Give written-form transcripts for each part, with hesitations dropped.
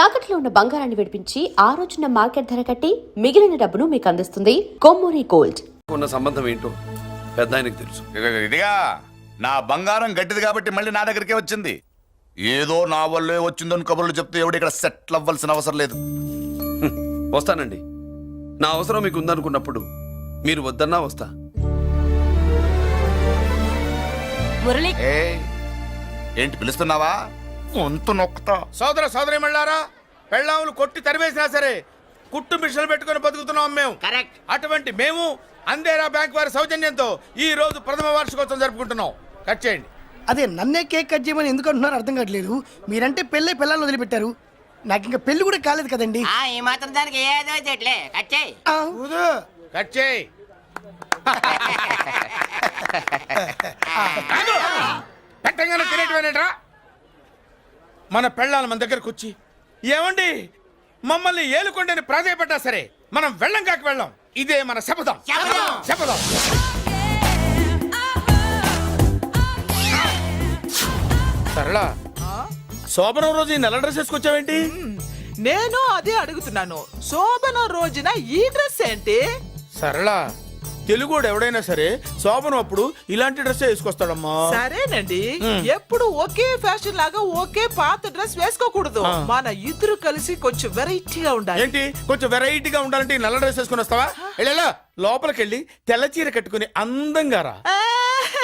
తాకట్లో ఉన్న బంగారాన్ని విడిపించి ఆ రోజున మార్కెట్ ధర కట్టి మిగిలిన డబ్బును మీకు అందిస్తుంది కొమ్మూరి గోల్డ్. ఉన్న సంబంధం ఏంటో పెద్ద ఆయనకు తెలుసు. ఇదిగా నా బంగారం గట్టిది కాబట్టి మళ్ళీ నా దగ్గరికే వచ్చింది. ఏదో నా వల్లే వచ్చిందని కబుర్లు చెప్తే ఎవడు ఇక్కడ సెటిల్ అవ్వాల్సిన అవసరం లేదు. వస్తానండి. నా అవసరం మీకు ఉందనుకున్నప్పుడు మీరు వద్దన్నా వస్తా. మురళి ఏంటి పిలుస్తున్నావా? వంతు నొక్కుతా. సోదర సోదరి మళ్ళారా, పెళ్ళాములు కొట్టి తరివేసినా సరే కుట్టు మిషన్లు పెట్టుకుని బతుకుతున్నాం మేము. కరెక్ట్. అటువంటి మేము అందేరా బ్యాంక్ వారి సౌజన్యంతో ఈ రోజు ప్రథమ వార్షికోత్సవం జరుపుకుంటున్నాం. కట్ చేయండి. అదే నన్నే కేక్ కట్ చేయమని ఎందుకు అంటున్నారు అర్థం కావట్లేదు. మీరంటే పెళ్ళై పిల్లల్ని వదిలిపెట్టారు, నాకు ఇంకా పెళ్లి కూడా కాలేదు కదండి. ఈ మాత్రం దానికి ఏదో చెట్లే కట్ కట్ చేయి. పెట్టంగానే తినేటివేనేట్రా? మన పెళ్ళాలు మన దగ్గరకు వచ్చి ఏమండి మమ్మల్ని ఏలుకొండని ప్రాధాయపడ్డా సరే మనం వెళ్ళం కాక వెళ్ళం. ఇదే మన శపథం. శపథం. సరళ, శోభనం రోజు ఈ నెల డ్రెస్ వేసుకొచ్చావేంటి? నేను అదే అడుగుతున్నాను. శోభన రోజున ఈ డ్రెస్ ఏంటి? సరళ, తెలుగుడు ఎవడైనా సరే శోభనం అప్పుడు ఇలాంటి డ్రెస్ వేసుకొస్తాడమ్మా. సరేనండి, ఎప్పుడు ఒకే ఫ్యాషన్ లాగా ఒకే పాత డ్రెస్ వేసుకోకూడదు. మన ఇద్దరు కలిసి కొంచెం వెరైటీగా ఉండాలి. ఏంటి కొంచెం వెరైటీగా ఉండాలంటే ఈ నల్ల డ్రెస్ వేసుకుని వస్తావా? వెళ్ళా లోపలికి వెళ్ళి తెల్ల చీర కట్టుకుని అందంగా రా.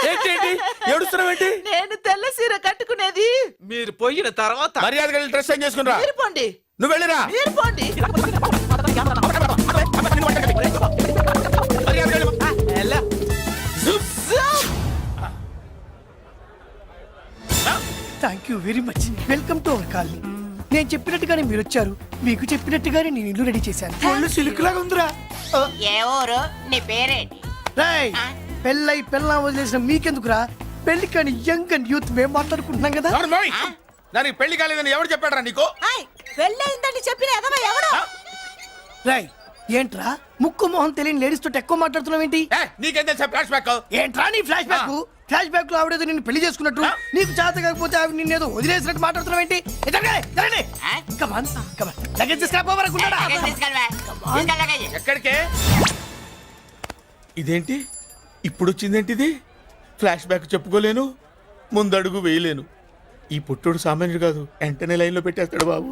ఏంటి ఏడుస్తున్నావేంటి? నేను తెల్ల సీర కట్టుకునేది మీరు పోయిన తర్వాత. మర్యాదగా వెళ్ళి డ్రెస్ చేంజ్ చేసుకుని రా. మీరు పోండి. నువ్వు వెళ్ళిరా. మీరు పోండి. Thank you very much. Welcome to our colony. నేను చెప్పినట్టుగానే మీరు వచ్చారు, మీకు చెప్పినట్టుగానే నేను ఇల్లు రెడీ చేశాను. ఒళ్ళు సిల్క్ లాగా ఉందిరా. ఏ ఊరు? నీ పేరేంటి? రాయ్, పెళ్ళై పెళ్ళం వదిలేసిన మీకెందుకురా? పెళ్లి కాని యంగ్ అండ్ యూత్ మేము మాట్లాడుకుంటున్నాం కదా. దానికి పెళ్లి కాలేదని ఎవరు చెప్పాడరా నీకు? పెళ్ళయిందని చెప్పిన ఎదవ ఎవడు? రాయ్, ఏంట్రా ముక్కు మొహం తెలియని లేడీస్ తోటి ఎక్కువ మాట్లాడుతున్నావు ఏంటి? నీకేం తెలుసా ఫ్లాష్ బ్యాక్? ఏంట్రా నీ ఫ్లాష్ బ్యాక్? ఫ్లాష్ బ్యాక్ లో ఆవిడేదో నిన్ను పెళ్లి చేసుకున్నట్టు, నీకు చేత కాకపోతే ఆవిడ నిన్నేదో వదిలేసినట్టు మాట్లాడుతున్నావు ఏంటి? ఎక్కడికే? ఇదేంటి ఇప్పుడు వచ్చిందేంటి? ఇది ఫ్లాష్ బ్యాక్ చెప్పుకోలేను, ముందడుగు వేయలేను. ఈ పుట్టుడు సామాన్యుడు కాదు, వెంటనే లైన్ లో పెట్టేస్తాడు బాబు.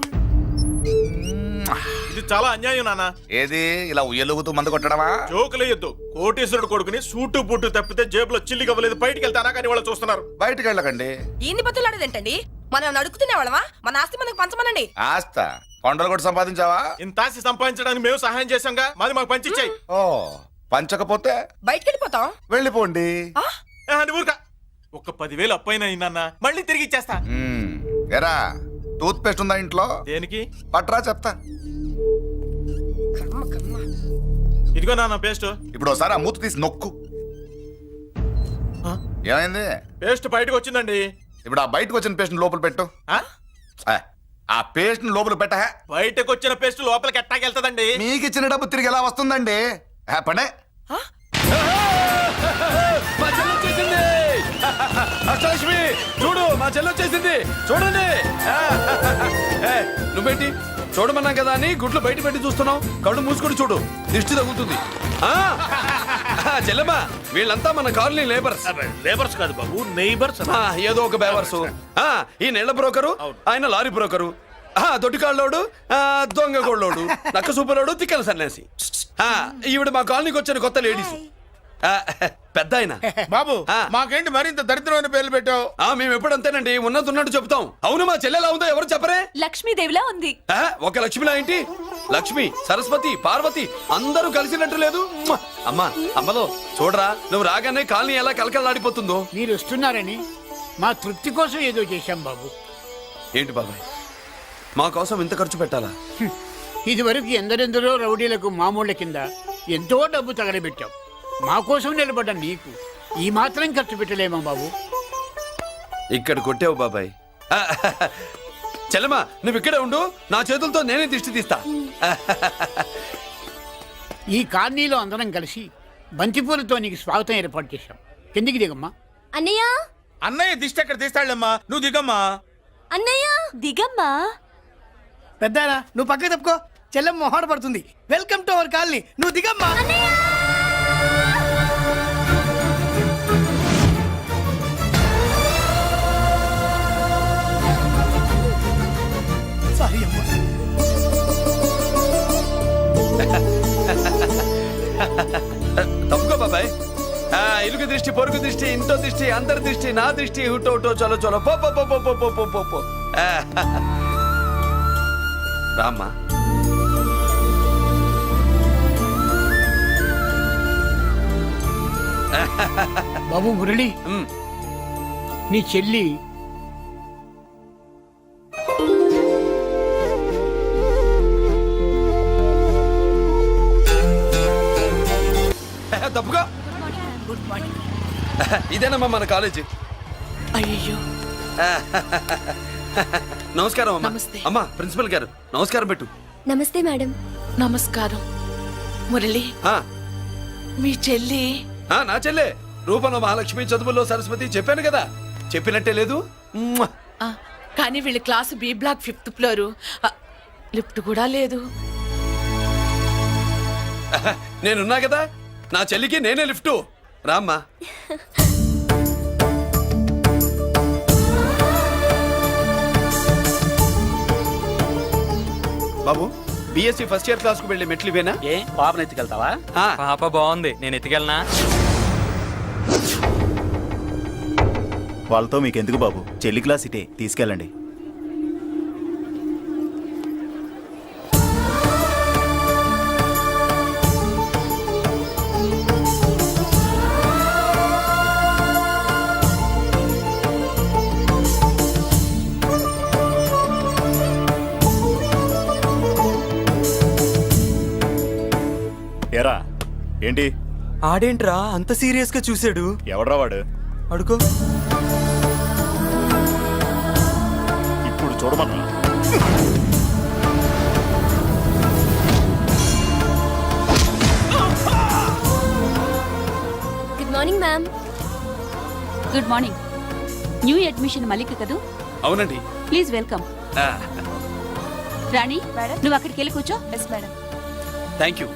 ఇది చాలా అన్యాయం నాన్న. ఏది ఇలా ఉయ్యలుగుతూ మందు కొట్టడమా? జోకులేయొద్దు. కోటేశ్వరుడు కొడుకుని సూటు బుట్టు తప్పితే జేబులో చిల్లి కవ్వలేదు, బయటికి వెళ్తానా కానీ వాళ్ళు చూస్తున్నారు. బయటికి వెళ్ళకండి. ఏంది బతులాడేదేంటండి? మనం నడుకుతునే వాళ్ళమా? మన ఆస్తి మనకు పంచమనండి. ఆస్త కొండలు కూడా సంపాదించావా? ఇంత ఆస్తి సంపాదించడానికి మేము సహాయం చేశాంగా, మాది మాకు పంచిచ్చాయి. ఓ, పంచకపోతే బయటికి వెళ్ళిపోతాం. వెళ్ళిపోండి. ఊరుకా. ఒక 10,000 అప్పైనా నాన్న, మళ్ళీ తిరిగి ఇచ్చేస్తా. ఎరా, టూత్ పేస్ట్ ఉందా ఇంట్లో? దేనికి? పట్రా చెప్తా. ఇదిగో నాన్న పేస్ట్. ఇప్పుడు ఒకసారి ఆ మూత తీసి నొక్కు. ఏమైంది? పేస్ట్ బయటకు వచ్చిందండి. ఇప్పుడు ఆ బయటకు వచ్చిన పేస్ట్ లోపల పెట్టు. ఆ పేస్ట్ లోపల పెట్ట. బయటకు వచ్చిన పేస్ట్ లోపలికి ఎట్టాకెళ్తదండి? మీకు ఇచ్చిన డబ్బు తిరిగి ఎలా వస్తుందండి? పనే మా చెల్లి వచ్చేసింది. అష్టలక్ష్మి చూడు, మా చెల్లి వచ్చేసింది. చూడండి. నువ్వేంటి చూడమన్నా కదా అని గుడ్లు బయట పెట్టి చూస్తున్నావు? కళ్ళు మూసుకొని చూడు, దిష్టి తగ్గుతుంది. చెల్లెమ్మా, వీళ్ళంతా మన కాలనీ లేబర్స్. లేబర్స్ కాదు బాబు, నైబర్స్. ఏదో ఒక బేవర్సు. ఈ నెల బ్రోకరు, ఆయన లారీ బ్రోకరు, దొడ్డికాళ్ళోడు, దొంగ గోళ్ళోడు, నక్క సూపరోడు, తిక్కల సన్యాసి. ఈవిడ మా కాలనీకి వచ్చిన కొత్త లేడీస్. పెద్ద ఆయన. బాబు, మాకేంటి మరింత దరిద్రమైన పేర్లు పెట్టావు? మేము ఎప్పుడంతేనండి, ఉన్నది ఉన్నట్టు చెప్తాం. అవును, మా చెల్లెలా ఉందో ఎవరు చెప్పరే? లక్ష్మీదేవిలా ఉంది. ఒక లక్ష్మిలా ఏంటి? లక్ష్మి, సరస్వతి, పార్వతి అందరూ కలిసినట్టు లేదు. అమ్మా, అమ్మలో చూడరా, నువ్వు రాగానే కాలనీ ఎలా కలకలాడిపోతుందో. మీరు వస్తున్నారని మా తృప్తి కోసం ఏదో చేశాం బాబు. ఏంటి బాబాయ్, మా కోసం ఇంత ఖర్చు పెట్టాలా? ఇదివరకు ఎందరెందరో రౌడీలకు మామూళ్ళ కింద ఎంతో డబ్బు తగలబెట్టాం. మా కోసం నిలబడ్డ నీకు ఈ మాత్రం ఖర్చు పెట్టలేమా బాబు? ఇక్కడ కొట్టావు బాబాయ్. చెల్లెమ్మా, నువ్వు ఇక్కడే ఉండు, నా చేతులతో నేనే దిష్టి తీస్తా. ఈ కాలనీలో అందరం కలిసి బంతిపూలతో నీకు స్వాగతం ఏర్పాటు చేశాం. కిందికి దిగమ్మా. అన్నయ్య, అన్నయ్య దిష్టి ఎక్కడ తీస్తాడమ్మా, నువ్వు దిగమ్మా. అన్నయ్య దిగమ్మా. పెద్దాయనా నువ్వు పక్కకి తప్పుకో, చెల్లెమ్మ మొహాట పడుతుంది. వెల్కమ్ టు అవర్ కాలనీ, నువ్వు దిగమ్మా. సారీ అమ్మా. తప్పుకో బాబాయ్. ఇరుగు దృష్టి, పొరుగు దృష్టి, ఇంట్లో దృష్టి, అందరి దృష్టి, నా దృష్టి, హుటో హుటో చలో చలో పో పో పో పో పో పో పో పో పో. రామ్మా. బాబు మురళి, ఉమ్. నీ చెల్లి తప్పుకో. Good morning. ఇదేనమ్మా మన కాలేజీ. అయ్యో నమస్కారం అమ్మా. నమస్తే. అమ్మా ప్రిన్సిపల్ గారు నమస్కారం పెట్టు. నమస్తే మేడం. నమస్కారం. మురళి, ఆ, మీ చెల్లి నా చెల్లె రూపంలో మహాలక్ష్మి, చదువుల్లో సరస్వతి. చెప్పాను కదా, చెప్పినట్టే లేదు. మ్మ్. ఆ, కానీ వీళ్ళ class B block 5th floor. Lift కూడా లేదు. నేనున్నా కదా, నా చెల్లికి నేనే లిఫ్ట్. రామ్మా. బాబు, బిఎస్సి ఫస్ట్ ఇయర్ క్లాస్ కు వెళ్ళి మెట్లు ఇవేనా? ఏ పాపను ఎత్తుకెళ్తావా? ఆ. పాప బాగుంది, నేను ఎత్తుకెళ్ళనా? వాళ్ళతో మీకెందుకు బాబు, చెల్లి క్లాస్ ఇటే, తీసుకెళ్ళండి. ఏరా ఏంటి? ఆడేంట్రా అంత సీరియస్ గా చూసాడు? ఎవడ్రా వాడు? అడుకో. ఇప్పుడు చూడమన్నా. Good morning ma'am. Good morning. New admission Mallika కదూ? అవునండి. Please welcome. ఆ, రాణి, నువ్వు అక్కడికి వెళ్ళి కూర్చో. Yes madam. Thank you.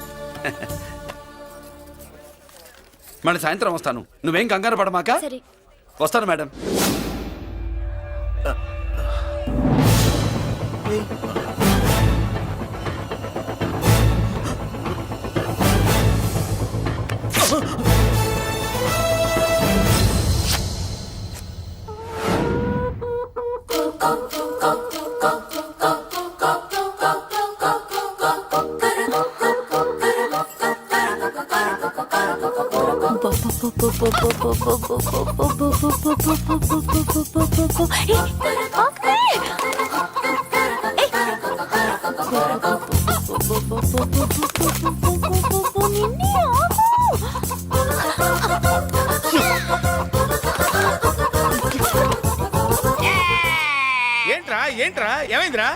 మళ్ళీ సాయంత్రం వస్తాను, నువ్వేం కంగారు పడమాక. సరే. వస్తాను మేడం. ఏంట్రా ఏంట్రా ఏమైందిరా?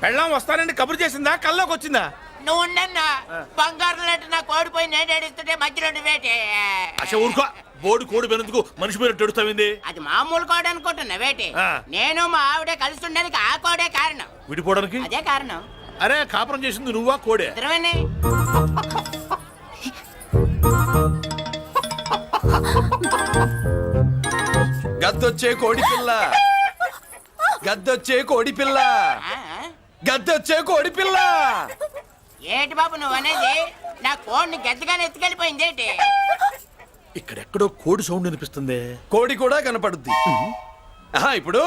పెళ్ళాం వస్తానండి కబురు చేసిందా, కల్లోకి వచ్చిందా? నువ్వు ఉండన్నా బంగారం లాంటి నా కోడిపోయి నేను ఏడుస్తుంటే మధ్యలో నువ్వేటే. అసలు ఊరుకో, బోర్డు కోడి పెనందుకు మనిషి మీద తెడుస్తావింది. అది మామూలు కోడి అనుకుంటున్నా వేటి. ఆ. నేను మా ఆవిడే కలిసి ఉండడానికి ఆ కోడే కారణం. విడిపోవడానికి? అదే కారణం. అరే కాపురం చేసింది నువ్వా కోడే? ఇద్దరమేనే. గద్దొచ్చే కోడి పిల్ల, గద్దొచ్చే కోడి పిల్ల, ఆ? గద్దొచ్చే కోడి పిల్ల. ఏటి బాబు నువ్వు అనేది? నా కోడిని గద్దగానే ఎత్తుకెళ్ళిపోయింది ఏంటి? ఇక్కడెక్కడో కోడి సౌండ్ అనిపిస్తుంది. కోడి కూడా కనపడుద్ది. ఇప్పుడు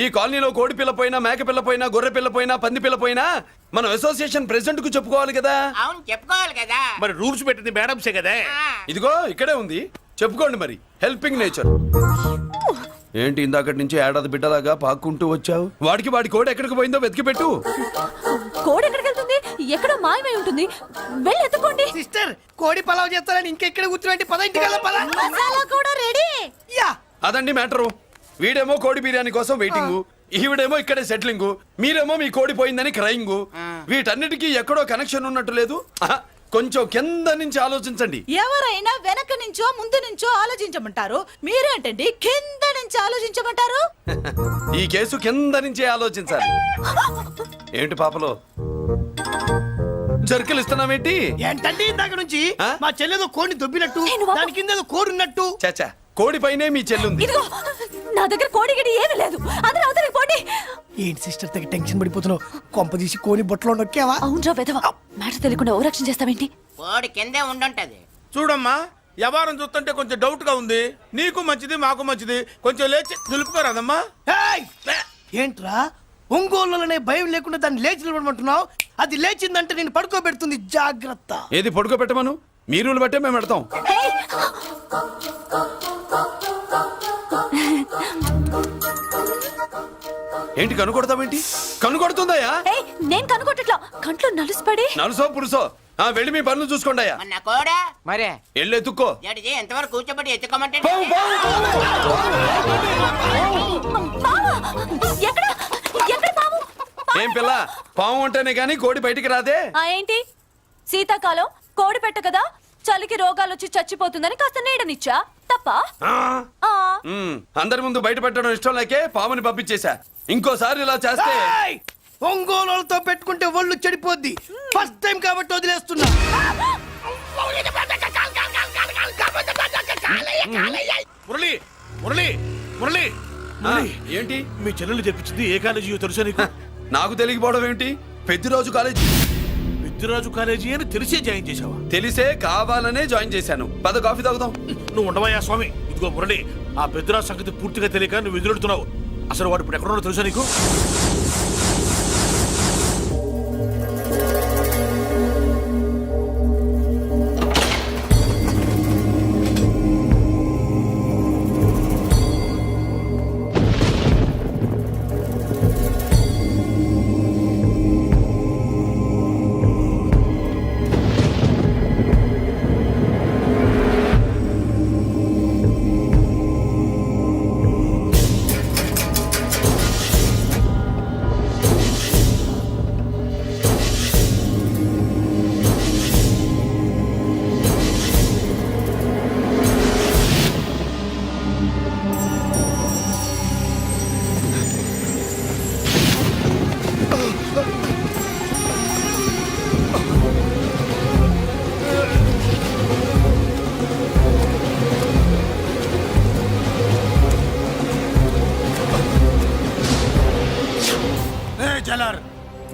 ఈ కాలనీలో కోడి పిల్ల పోయినా, మేక పిల్ల పోయినా, గొర్రె పిల్ల పోయినా, పంది పిల్ల పోయినా మనం అసోసియేషన్ ప్రెసిడెంట్ కు చెప్పుకోవాలి కదా. అవును చెప్పుకోవాలి కదా. మరి రూల్స్ పెట్టింది మేడమ్సే కదా. ఆ. ఇదిగో ఇక్కడే ఉంది, చెప్పుకోండి మరి. Helping nature. ఏంటి ఇందాకటి నుంచి ఏడాది బిడ్డలాగా పాక్కుంటూ వచ్చావు? వాడికి వాడి కోడి ఎక్కడికి పోయిందో వెతికి పెట్టు. కోడి ఎక్కడికి వెళ్తుంది? ఎక్కడో మాయమై ఉంటుంది. వెళ్ళి ఎత్తుకోండి. సిస్టర్, కోడి పలావ్ చేస్తారని ఇంకెక్కడ కూర్చోండి, పద ఇంటికల్లా పద. మసాలా కూడా రెడీ. యా. అదండి మ్యాటరు. వీడేమో కోడి బిర్యానీ కోసం వెయిటింగ్, ఈవిడేమో ఇక్కడే సెటిలింగ్, మీరేమో మీ కోడి పోయిందని క్రయింగ్. వీటన్నిటికీ ఎక్కడో కనెక్షన్ ఉన్నట్టు లేదు. కొంచెం కింద నుంచి ఆలోచించండి. ఎవరైనా వెనక నుంచో ముందు నుంచో ఆలోచించమంటారు, మీరేంటండి కింద నుంచి ఆలోచించమంటారు? ఈ కేసు కింద నుంచే ఆలోచించాలి. ఏంటి పాపలో జర్కలు ఇస్తున్నావేంటి? ఏంటంటే ఇందాక నుంచి ఆ? మా చెల్లెదో కోడిని దొబ్బినట్టు దాని కింద ఏదో కోడి ఉన్నట్టు. చాచా, కోడి పైనే మీ చెల్లుంది. ఇదిగో నా దగ్గర కోడిగిడి ఏమీ లేదు. అందరూ అవతలికి పోండి. ఏంటి సిస్టర్ తగ్గ టెన్షన్ పడిపోతున్నావు? కొంప తీసి కోని బొట్టలో నొక్కావా? అవునరా వెధవ, మ్యాటర్ తెలియకుండా ఓ రక్షణ చేస్తావేంటి? కోడి కిందే ఉండుంటది. చూడమ్మా, వ్యవహారం చూస్తుంటే కొంచెం డౌట్ గా ఉంది. నీకు మంచిది మాకు మంచిది, కొంచెం లేచి నిలుపుకోరాదమ్మా. ఏయ్! ఏంట్రా ఒంగోలులోనే భయం లేకుండా దాన్ని లేచి నిలబడమంటున్నావు? అది లేచిందంటే నేను పడుకోబెడుతుంది, జాగ్రత్త. ఏది పడుకోబెట్టమను, మీరు బట్టే మేము పెడతాం. హేయ్! ఏంటి కనుకొడతావేంటి? కనుకొడుతుందయ్యా? ఏయ్, నేను కనుగొట్టట్లా, కంట్లో నలుసుపడి. నలుసో పురుసో వెళ్ళి మీ పనులు చూసుకోండి అయ్యా. మన కోడా మరే వెళ్ళి ఎత్తుక్కో. జడిజీ ఎంతవరకు కూర్చోబెట్టి ఎత్తుకోమంటే పావు, పావు, మావా, ఎక్కడ ఎక్కడ పాము? ఏం పిల్ల, పాము అంటేనే గాని కోడి బయటికి రాదే. ఏంటి శీతాకాలం కోడి పెట్ట కదా, చలికి రోగాలు వచ్చి చచ్చిపోతుందని కాస్త నీడనిచ్చా, తప్ప? అందరి ముందు బయట పెట్టడం ఇష్టం లేకే పాముని పంపించేశా. ఇంకోసారి ఇలా చేస్తే ఏయ్! ఒంగోలులతో పెట్టుకుంటే ఒళ్ళు చెడిపోద్ది. ఫస్ట్ టైం కాబట్టి వదిలేస్తున్నా. మురళి మురళి మురళి ఏంటి మీ చెల్లెలు చెప్పించింది ఏ కాలేజీ తెలుసా నీకు? నాకు తెలియకపోవడం ఏంటి? పెద్దిరాజు కాలేజీ. పెద్దిరాజు కాలేజీ అని తెలిసే జాయిన్ చేసావా? తెలిసే కావాలనే జాయిన్ చేశాను. పద కాఫీ తాగుదాం. నువ్వు ఉండవయ్యా స్వామి. ఇదిగో మురళి, ఆ పెద్దిరాజు సంగతి పూర్తిగా తెలియక నువ్వు ఎదురెడుతున్నావు. అసలు వాడు ఇప్పుడు ఎక్కడున్నాడో తెలుసా నీకు?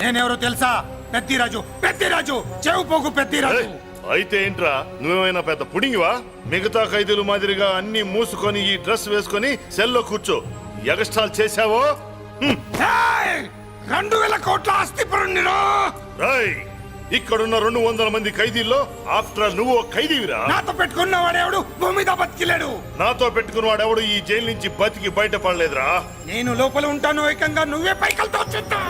నేనెవరో తెలుసా? పెద్దిరాజు, పెద్దిరాజు, చెవు పోగు పెద్దిరాజు. అయితే ఏంట్రా, నువ్వేమైనా పెద్ద పుడింగివా? మిగతా ఖైదీలు మాదిరిగా అన్ని మూసుకొని ఈ డ్రెస్ వేసుకొని సెల్లో కూర్చో. ఎగస్ట్రాల్ చేశావో 2000 కోట్ల ఆస్తిపరుణ్ణిరా. ఇక్కడున్న 200 మంది ఖైదీల్లో ఆఫ్టర్ నువ్వు ఖైదీవిరా. నాతో పెట్టుకున్న వాడెవడు భూమి మీద బతికిలేడు. నాతో పెట్టుకున్న వాడెవడు ఈ జైలు నుంచి బతికి బయటపడలేదురా. నేను లోపల ఉంటాను, ఏకంగా నువ్వే పైకలతో చూద్దా.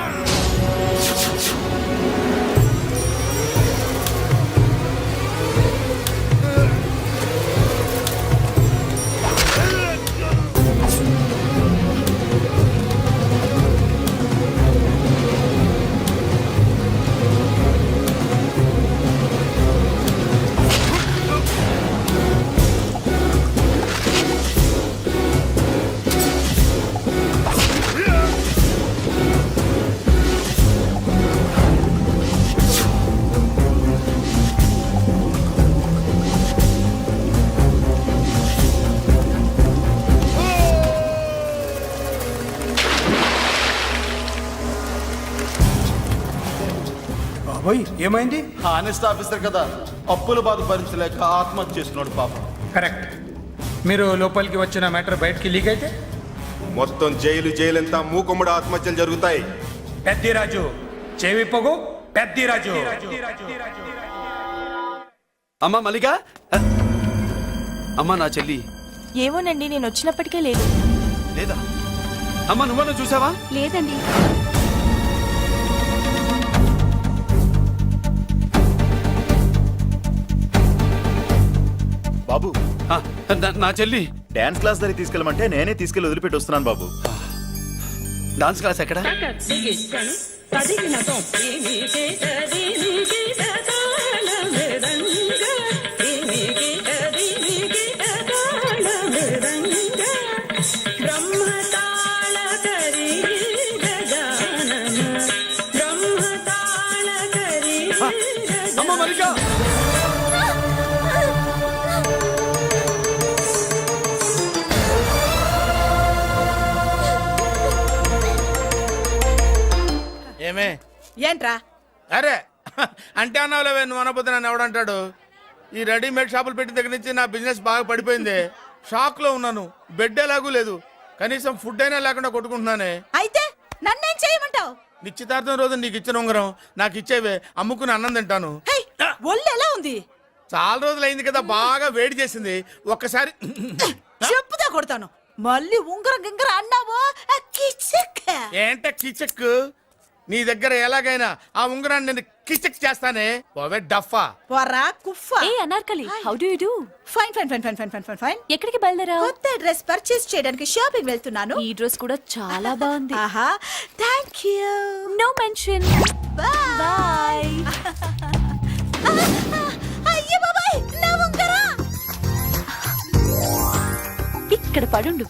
ఏమైంది? హానెస్ట్ ఆఫీసర్ కదా, అప్పుల బాధ భరించలేక ఆత్మహత్య చేస్తున్నాడు పాపం. కరెక్ట్. మీరు లోపలికి వచ్చిన మ్యాటర్ బయటికి లీక్ అయితే మొత్తం జైలంతా మూకుమ్మడి ఆత్మహత్యలు జరుగుతాయి. పెద్దిరాజు, చెవి పొగు పెద్దిరాజు. అమ్మా మల్లిక, అమ్మా నా చెల్లి ఏమోనండి, నేను వచ్చినప్పటికే లేదు. లేదా? అమ్మా నువ్వన్నా చూసావా? లేదండి. బాబు, నా చెల్లి డాన్స్ క్లాస్ దగ్గర తీసుకెళ్ళమంటే నేనే తీసుకెళ్ళి వదిలిపెట్టి వస్తున్నాను బాబు. డాన్స్ క్లాస్ ఎక్కడ? ఏంట్రా అరే అంటే అన్నావులేవే, నువ్వు అనబోతే నన్ను ఎవడంటాడు. ఈ రెడీమేడ్ షాపులు పెట్టిన దగ్గర నుంచి నా బిజినెస్ బాగా పడిపోయింది. షాక్ లో ఉన్నాను. బెడ్ ఎలాగూ లేదు, కనీసం ఫుడ్ అయినా లేకుండా కొట్టుకుంటున్నానే. అయితే నన్నేం చేయమంటావు? నిశ్చితార్థం రోజు నీకు ఇచ్చిన ఉంగరం నాకు ఇచ్చేవే, అమ్ముకుని అన్నం తింటాను. ఒళ్ళు ఎలా ఉంది? చాలా రోజులు అయింది కదా, బాగా వేడి చేసింది. ఒక్కసారి చెప్పుదా కొడతాను. మళ్ళీ ఉంగరం గింగర అన్నావో కిచక్. ఏంట కిచక్? నీ దగ్గర ఎలాగైనా ఆ ఉంగరాన్ని నేను కిచక్ చేస్తానే. పోవే డఫా. పోరా కుఫా. ఏ Anarkali, how do you do? Fine fine fine fine fine fine fine fine. ఎక్కడికి బయలుదేరావు? కొత్త డ్రెస్ పర్చేస్ చేయడానికి షాపింగ్ వెళ్తున్నాను. ఈ డ్రెస్ కూడా చాలా బాగుంది. ఆహా, thank you. No mention. Bye. అయ్యో బాబాయ్, నా ఉంగరం ఇక్కడ పడుండు.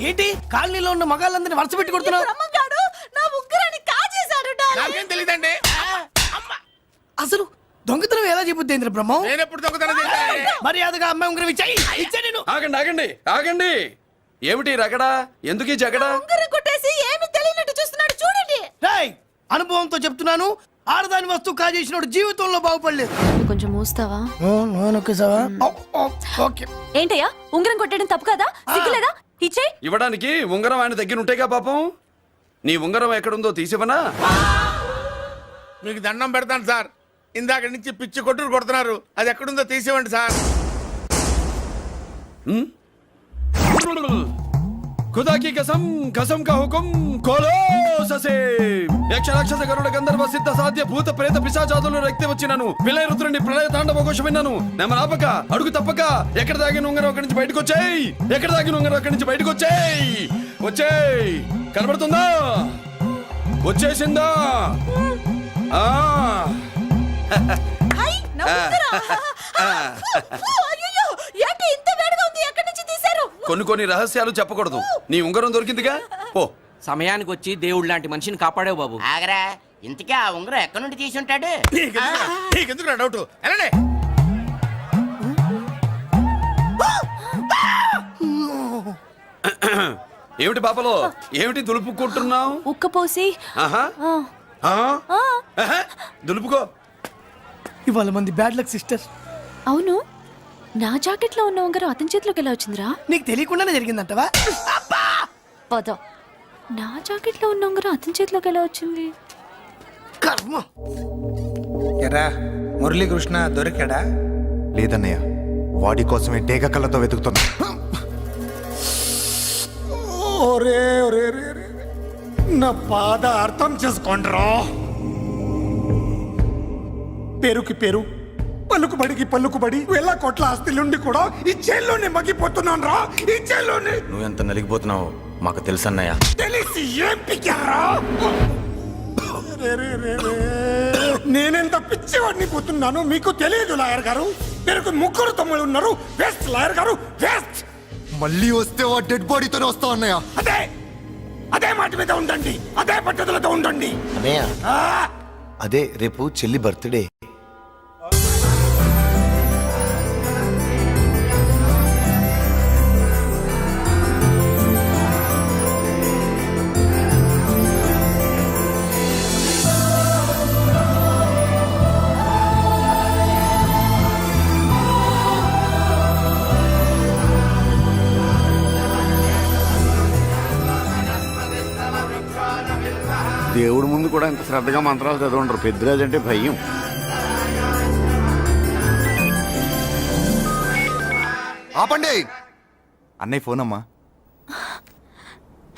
ఏంటి కాలనీలో ఉన్న మగాళ్ళందరినీ వరుస పెట్టి కొడుతున్నావు? బ్రహ్మంగాడు నా ఉంగరాన్ని కాజేశాడు. నాకేం తెలియదండి. అసలు దొంగతనం ఎలా చెబుద్ది బ్రహ్మం? నేను ఎప్పుడు దొంగతనం చేశాను? మర్యాదగా అమ్మాయి ఉంగరం ఇచ్చాయి. నేను ఆగండి ఆగండి ఆగండి. ఏమిటి రగడా? ఎందుకు ఈ జగడా? ఉంగరం కొట్టేసి ఏమీ తెలియనట్టు చూస్తున్నాడు, చూడండి. రేయ్, అనుభవంతో చెప్తున్నాను, ఆడదాని వస్తువు కాజేసినోడు జీవితంలో బాగుపడలేదు. కొంచెం మూస్తావా? ఓకే. ఏంటయ్యా, ఉంగరం కొట్టడం తప్పు కదా? సిగ్గులేదా? ఇచ్చే. ఇవ్వడానికి ఉంగరం ఆయన దగ్గర ఉంటేగా పాపం. నీ ఉంగరం ఎక్కడుందో తీసివనా? మీకు దండం పెడతాను సార్, ఇందాక నుంచి పిచ్చి కొట్టుడు కొడుతున్నారు. అది ఎక్కడుందో తీసివ్వండి సార్. खुदा की कसम कसम का हुकुम खोलो ससे యక్ష రాక్షస గరుడ గంధర్వ సిద్ధ సాధ్య భూత ప్రేత పిశాచాదులు రక్తి వచ్చినను విలయ రుద్రుని ప్రళయ తాండవ ఘోషం విన్నాను. నెమరాపక అడుగు తప్పక ఎక్కడ దాగిన ఉంగరం అక్కడి నుంచి బయటకు వచ్చేయ్. ఎక్కడ దాగిన ఉంగరం అక్కడి నుంచి బయటకు వచ్చేయ్. వచ్చేయ్. కనబడుతుందా? వచ్చేసిందా? ఆ హై, నా ఉంగరం. అయ్యో, ఏంటి ఇంత వేడిగా ఉంది? ఎక్కడి నుంచి తీశారు? కొన్ని రహస్యాలు చెప్పకూడదు. నీ ఉంగరం దొరికిందిగా. ఓ సమయానికి వచ్చి దేవుడు లాంటి మనిషిని కాపాడావు బాబు. ఆగరా, ఇంతకీ ఆ ఉంగరం ఎక్కడి నుండి తీసి ఉంటాడు? నీకెందుకు డౌట్? వెళ్ళండి. ఏమిటి పాపలో, ఏమిటి దులుపుకుంటున్నావు? ఉక్కపోసి. ఆహా ఆహా, దులుపుకో. ఇవాళ మంది బ్యాడ్ లక్ సిస్టర్. అవును, నా జాకెట్ లో ఉన్న ఉంగరం అతని చేతిలోకి ఎలా వచ్చిందిరా? నీకు తెలియకుండానే జరిగిందంటవా? పద. నా జాకెట్ లో ఉన్న ఉంగరం అతని చేతిలోకి ఎలా వచ్చింది? కర్మ. ఎరా మురళీకృష్ణ దొరికాడా? లేదన్నయ్య, వాడి కోసమే డేగ కళ్ళతో వెతుకుతున్నా. ఒరే ఒరే రే రే, నా బాధ అర్థం చేసుకోండిరా. పేరుకి పేరు, పలుకుబడికి పలుకుబడి వేల కోట్ల ఆస్తిలుండి కూడా ఈ జైల్లోనే మగ్గిపోతున్నాను రా. ఈ జైల్లోనే. నువ్వెంత నలిగిపోతున్నావు మాకు తెలుసన్నయ్య. తెలిసి ఏం పిక్కారా? నేనెంత పిచ్చివాడిని పోతున్నాను మీకు తెలియదు లాయర్ గారు. పేరుకు ముగ్గురు తమ్ముళ్ళు ఉన్నారు. వేస్ట్ లాయర్ గారు, వేస్ట్. మళ్ళీ వస్తే ఆ డెడ్ బాడీతోనే వస్తావు అన్నయ్య. అదే అదే మాట మీద ఉండండి, అదే పట్టుదలతో ఉండండి. అన్నయ్య, అదే రేపు చెల్లి బర్త్డే. దేవుడి ముందు కూడా ఇంత శ్రద్ధగా మంత్రాలు చదవంటారు. పెద్దరాజు అంటే భయం. ఆపండి. అన్నయ్య ఫోన్ అమ్మా.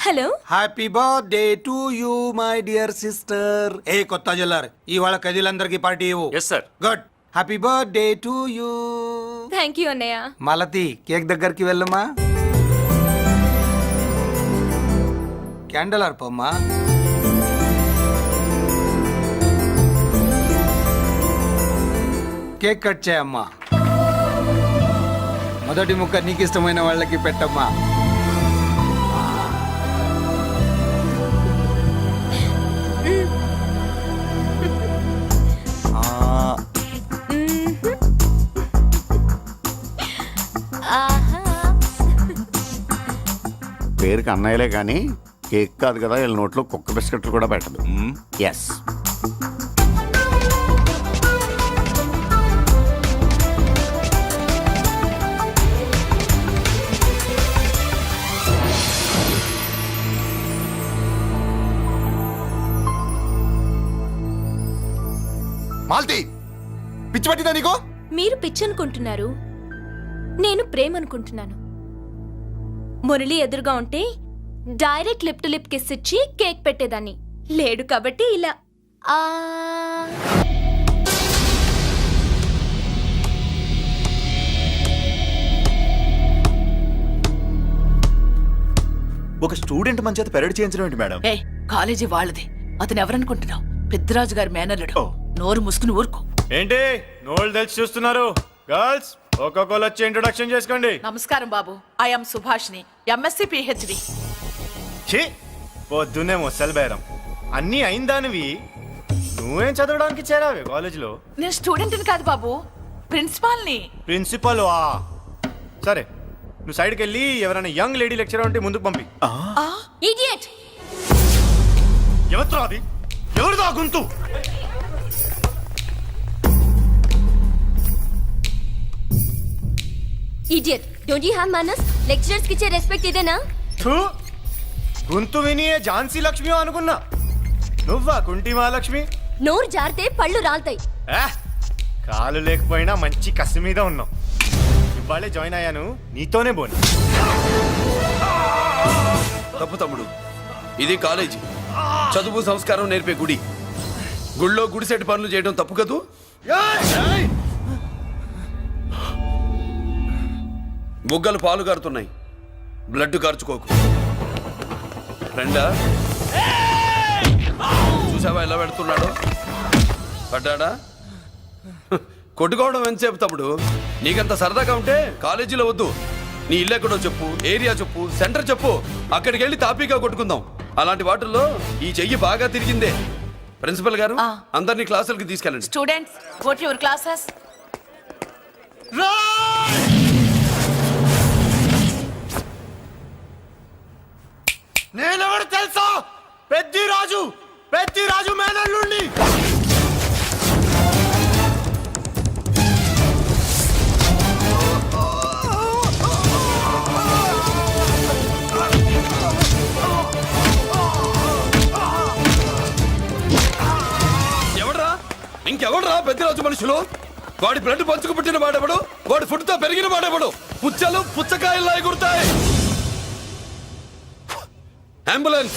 Hello. Happy birthday to you my dear sister. ఏ కొత్త జల్లార్, ఇవాళ కదిలందరికీ పార్టీ ఇవ్వు. Yes sir. Good. Happy birthday to you. Thank you అన్నయ్య. మాలతి, కేక్ దగ్గరికి వెళ్ళమ్మా. క్యాండల్ అర్పమ్మా. కేక్ కట్ చేయమ్మా. మొదటి ముక్క నీకు ఇష్టమైన వాళ్ళకి పెట్టమ్మా. పేరుకి అన్నయ్యలే కానీ కేక్ కాదు కదా వీళ్ళ నోట్లో కుక్క బిస్కెట్లు కూడా పెట్టదు ఎస్ మాల్తి పిచ్చి పట్టిందా నీకు? మీరు పిచ్చి అనుకుంటున్నారు, నేను ప్రేమ అనుకుంటున్నాను. మురళి ఎదురుగా ఉంటే direct lip to lip kiss ఇచ్చి కేక్ పెట్టేదాన్ని. లేడు కాబట్టి ఇలా ఆ ఒక స్టూడెంట్ మన చేత పెరడ్ చేయించడం ఏంటి మేడం? ఏ కాలేజీ వాళ్ళది, అతను ఎవరనుకుంటున్నావు? పెద్దరాజు గారి మేనల్లుడు. నోరు ముసుకుని ఊరుకో. ఏంటి నోళ్ళు తెలిసి చూస్తున్నారు? గర్ల్స్ ఒక్కొక్కరు వచ్చి ఇంట్రొడక్షన్ చేసుకోండి. నమస్కారం బాబు, ఐఎమ్ సుభాష్ని, ఎంఎస్సి పిహెచ్డి. పొద్దున్నే ముసలి బేరం అన్నీ అయిందానివి, నువ్వేం చదవడానికి చేరావే కాలేజీలో? నేను స్టూడెంట్ని కాదు బాబు, ప్రిన్సిపాల్ని. ప్రిన్సిపల్ సరే, నువ్వు సైడ్కి వెళ్ళి ఎవరైనా యంగ్ లేడీ లెక్చరర్ ఉంటే ముందుకు పంపి. ఇడియట్! ఎవరితో అది? ఎవరిదో గుంతు? Idiot! Don't you have manners? Lecturers కి ఇచ్చే రెస్పెక్ట్ ఇదేనా? గొంతు విని ఝాన్సీ లక్ష్మి అనుకున్నా, నువ్వా కుంటి మహాలక్ష్మి? నోరు జారితే పళ్ళు రాల్తాయి. కాలు లేకపోయినా మంచి కసి మీద ఉన్నావు. ఇవాళే జాయిన్ అయ్యాను, నీతోనే పోను. తప్పు తమ్ముడు, ఇది కాలేజీ, చదువు సంస్కారం నేర్పే గుడి. గుళ్ళో గుడిసెట్టి పనులు చేయడం తప్పు కదూ? బుగ్గలు పాలు కారుతున్నాయి, బ్లడ్ కార్చుకోకు. ఫ్రెండా, చూసావా ఎలా పెడుతున్నాడు? పడ్డాడా? కొట్టుకోవడం ఎంతసేపు తమ్ముడు? నీకంత సరదాగా ఉంటే కాలేజీలో వద్దు. నీ ఇల్లు ఎక్కడో చెప్పు, ఏరియా చెప్పు, సెంటర్ చెప్పు, అక్కడికి వెళ్ళి తాపీగా కొట్టుకుందాం. అలాంటి వాటిల్లో ఈ చెయ్యి బాగా తిరిగిందే. ప్రిన్సిపల్ గారు, అందరినీ క్లాసులకి తీసుకెళ్ళండి. Students, go to your classes. నేనెవరు తెలుసా? పెద్దిరాజు మేనల్లుండి. ఎవడ్రా? ఇంకెవడ్రా పెద్దరాజు మనుషులు? వాడి బ్లడ్ పంచుకు పుట్టిన వాడెవడు? వాడి ఫుడ్ తో పెరిగిన వాడెవడు? పుచ్చలు పుచ్చకాయల్లా ఎగురుతాయి. అంబులెన్స్!